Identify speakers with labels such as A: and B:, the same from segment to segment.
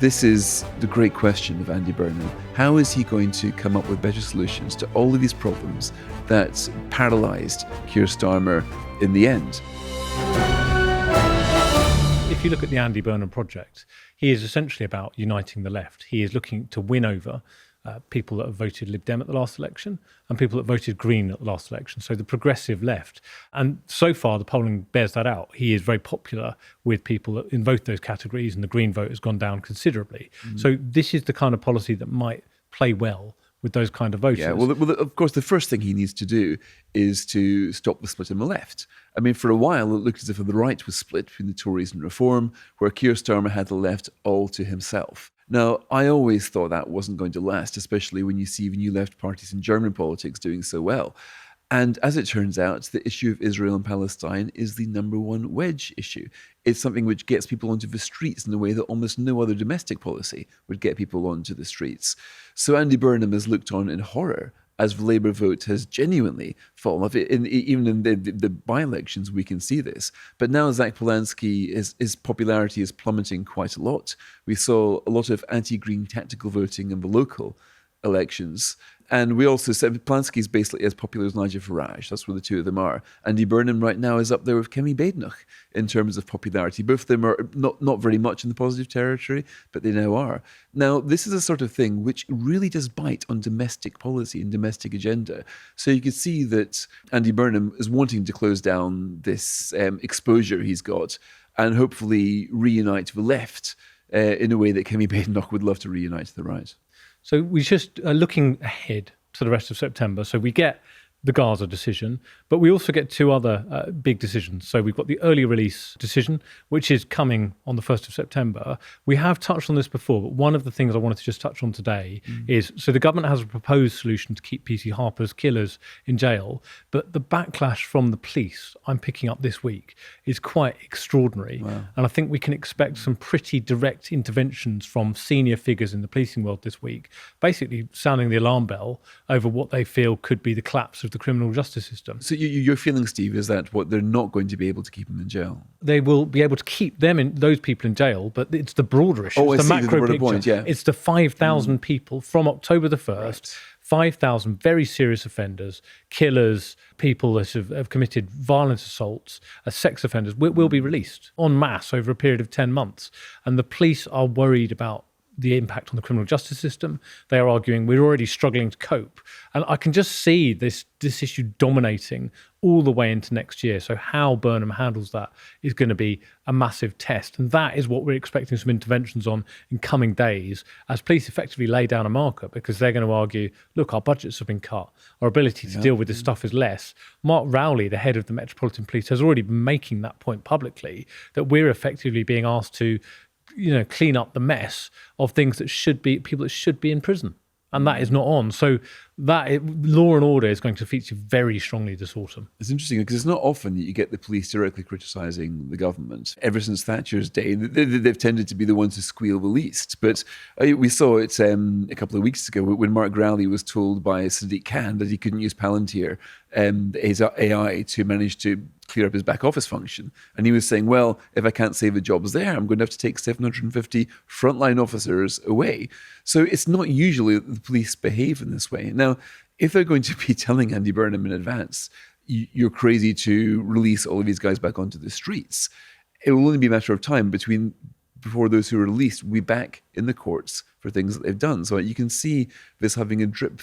A: This is the great question of Andy Burnham. How is he going to come up with better solutions to all of these problems that paralysed Keir Starmer in the end?
B: If you look at the Andy Burnham project, he is essentially about uniting the left. He is looking to win over people that have voted Lib Dem at the last election and people that voted Green at the last election, so the progressive left. And so far, the polling bears that out. He is very popular with people in both those categories, and the Green vote has gone down considerably. So this is the kind of policy that might play well with those kind of voters.
A: Yeah, well, of course, the first thing he needs to do is to stop the split in the left. I mean, for a while, it looked as if the right was split between the Tories and Reform, where Keir Starmer had the left all to himself. Now, I always thought that wasn't going to last, especially when you see the new left parties in German politics doing so well. And as it turns out, the issue of Israel and Palestine is the number one wedge issue. It's something which gets people onto the streets in a way that almost no other domestic policy would get people onto the streets. So Andy Burnham has looked on in horror as the Labour vote has genuinely fallen off. Even in the by-elections, we can see this. But now Zach Polanski, his popularity is plummeting quite a lot. We saw a lot of anti-Green tactical voting in the local elections. And we also said Polanski is basically as popular as Nigel Farage. That's where the two of them are. Andy Burnham right now is up there with Kemi Badenoch in terms of popularity. Both of them are not very much in the positive territory, but they now are. Now, this is a sort of thing which really does bite on domestic policy and domestic agenda. So you can see that Andy Burnham is wanting to close down this exposure he's got and hopefully reunite the left in a way that Kemi Badenoch would love to reunite the right.
B: So we're just looking ahead to the rest of September. So we get the Gaza decision, but we also get two other big decisions. So we've got the early release decision, which is coming on the 1st of September. We have touched on this before, but one of the things I wanted to just touch on today is, so the government has a proposed solution to keep PC Harper's killers in jail, but the backlash from the police, I'm picking up this week, is quite extraordinary. Wow. And I think we can expect some pretty direct interventions from senior figures in the policing world this week, basically sounding the alarm bell over what they feel could be the collapse of the criminal justice system.
A: So your feeling, Steve, is that they're not going to be able to keep them in jail?
B: They will be able to keep those people in jail, but it's the broader issue. It's the macro picture.
A: Point, yeah.
B: It's the 5,000 people from October the 1st, right. 5,000 very serious offenders, killers, people that have committed violent assaults, sex offenders, will be released en masse over a period of 10 months. And the police are worried about the impact on the criminal justice system. They are arguing we're already struggling to cope. And I can just see this issue dominating all the way into next year. So how Burnham handles that is going to be a massive test. And that is what we're expecting some interventions on in coming days as police effectively lay down a marker, because they're going to argue, look, our budgets have been cut. Our ability to deal with this stuff is less. Mark Rowley, the head of the Metropolitan Police, has already been making that point publicly, that we're effectively being asked to clean up the mess of things that should be, people that should be in prison. And that is not on. So law and order is going to feature very strongly this autumn.
A: It's interesting because it's not often that you get the police directly criticising the government. Ever since Thatcher's day, they've tended to be the ones who squeal the least. But we saw it a couple of weeks ago when Mark Rowley was told by Sadiq Khan that he couldn't use Palantir, his AI, to manage to clear up his back office function. And he was saying, well, if I can't save the jobs there, I'm going to have to take 750 frontline officers away. So it's not usually that the police behave in this way. Now, if they're going to be telling Andy Burnham in advance, you're crazy to release all of these guys back onto the streets, it will only be a matter of time before those who are released will be back in the courts for things that they've done. So you can see this having a drip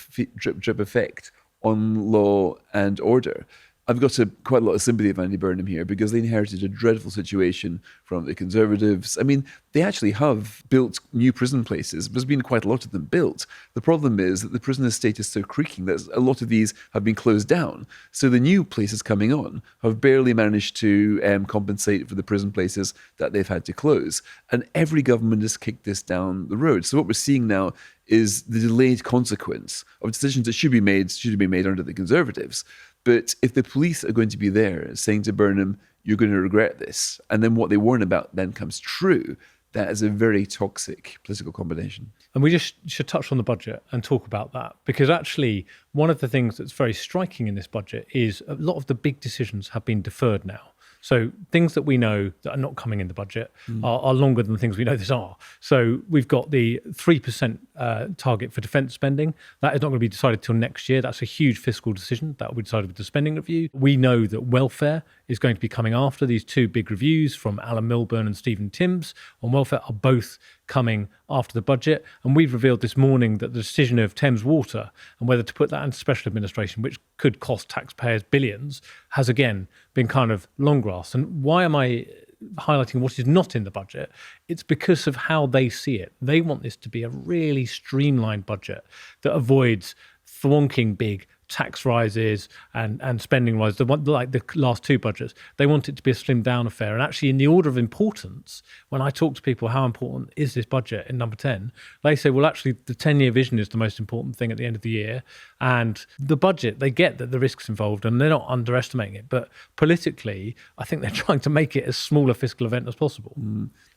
A: effect on law and order. I've got quite a lot of sympathy with Andy Burnham here because they inherited a dreadful situation from the Conservatives. I mean, they actually have built new prison places. There's been quite a lot of them built. The problem is that the prison estate is so creaking that a lot of these have been closed down. So the new places coming on have barely managed to compensate for the prison places that they've had to close. And every government has kicked this down the road. So what we're seeing now is the delayed consequence of decisions that should be made under the Conservatives. But if the police are going to be there saying to Burnham, you're going to regret this, and then what they warn about then comes true, that is a very toxic political combination.
B: And we just should touch on the budget and talk about that, because actually one of the things that's very striking in this budget is a lot of the big decisions have been deferred now. So things that we know that are not coming in the budget are longer than the things we know that are. So we've got the 3% target for defence spending. That is not going to be decided till next year. That's a huge fiscal decision. That will be decided with the spending review. We know that welfare is going to be coming after. These two big reviews from Alan Milburn and Stephen Timms on welfare are both coming after the budget. And we've revealed this morning that the decision of Thames Water and whether to put that into special administration, which could cost taxpayers billions, has again been kind of long grass. And why am I highlighting what is not in the budget? It's because of how they see it. They want this to be a really streamlined budget that avoids thwonking big tax rises and spending rises, like the last two budgets. They want it to be a slimmed down affair. And actually, in the order of importance, when I talk to people, how important is this budget in number 10, they say, well, actually, the 10-year vision is the most important thing at the end of the year. And the budget, they get that the risks involved and they're not underestimating it. But politically, I think they're trying to make it as small a fiscal event as possible.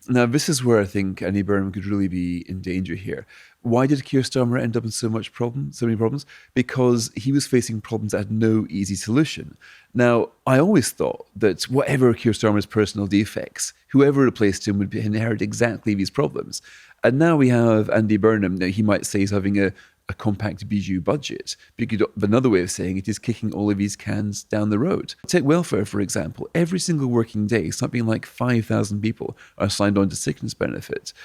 A: Now, this is where I think Andy Burnham could really be in danger here. Why did Keir Starmer end up in so many problems? Because he was facing problems that had no easy solution. Now, I always thought that whatever Keir Starmer's personal defects, whoever replaced him would inherit exactly these problems. And now we have Andy Burnham. Now, he might say he's having a compact bijou budget. But another way of saying it is kicking all of these cans down the road. Take welfare, for example. Every single working day, something like 5,000 people are signed on to sickness benefits.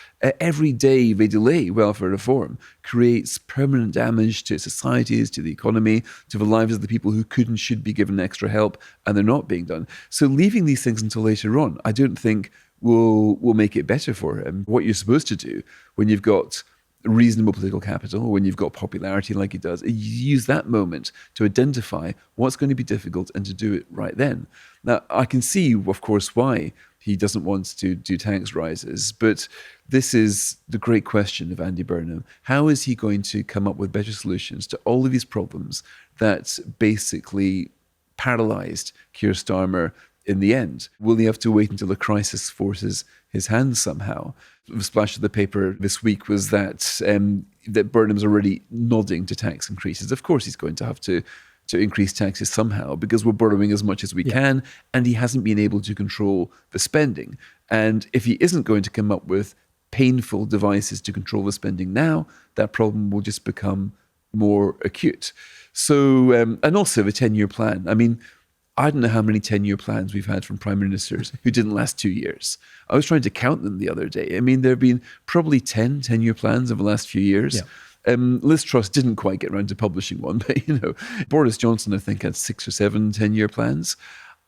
A: Every day they delay welfare reform creates permanent damage to societies, to the economy, to the lives of the people who could and should be given extra help, and they're not being done. So leaving these things until later on, I don't think will make it better for him. What you're supposed to do when you've got reasonable political capital, when you've got popularity like he does, use that moment to identify what's going to be difficult and to do it right then. Now, I can see, of course, why he doesn't want to do tax rises, but this is the great question of Andy Burnham. How is he going to come up with better solutions to all of these problems that basically paralysed Keir Starmer in the end? Will he have to wait until a crisis forces his hand somehow? The splash of the paper this week was that that Burnham's already nodding to tax increases. Of course, he's going to have to increase taxes somehow because we're borrowing as much as we can, and he hasn't been able to control the spending. And if he isn't going to come up with painful devices to control the spending now, that problem will just become more acute. So, and also the 10-year plan. I mean, I don't know how many 10-year plans we've had from prime ministers who didn't last 2 years. I was trying to count them the other day. I mean, there have been probably 10-year plans over the last few years. Yeah. Liz Truss didn't quite get around to publishing one, but, Boris Johnson, I think, had 6 or 7 10-year plans.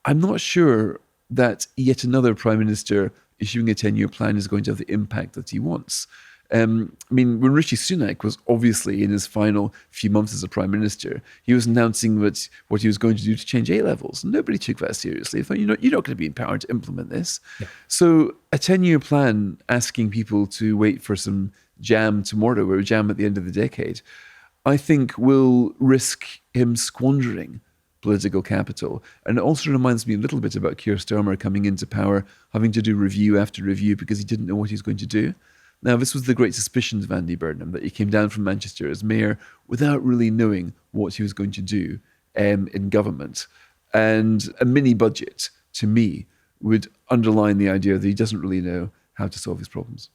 A: I'm not sure that yet another prime minister issuing a 10-year plan is going to have the impact that he wants. I mean, when Rishi Sunak was obviously in his final few months as a prime minister, he was announcing what he was going to do to change A-levels. Nobody took that seriously. They thought, you're not going to be empowered to implement this. Yeah. So a 10-year plan asking people to wait for some jam tomorrow or jam at the end of the decade, I think will risk him squandering political capital. And it also reminds me a little bit about Keir Starmer coming into power, having to do review after review because he didn't know what he was going to do. Now, this was the great suspicion of Andy Burnham, that he came down from Manchester as mayor without really knowing what he was going to do in government. And a mini budget, to me, would underline the idea that he doesn't really know how to solve his problems.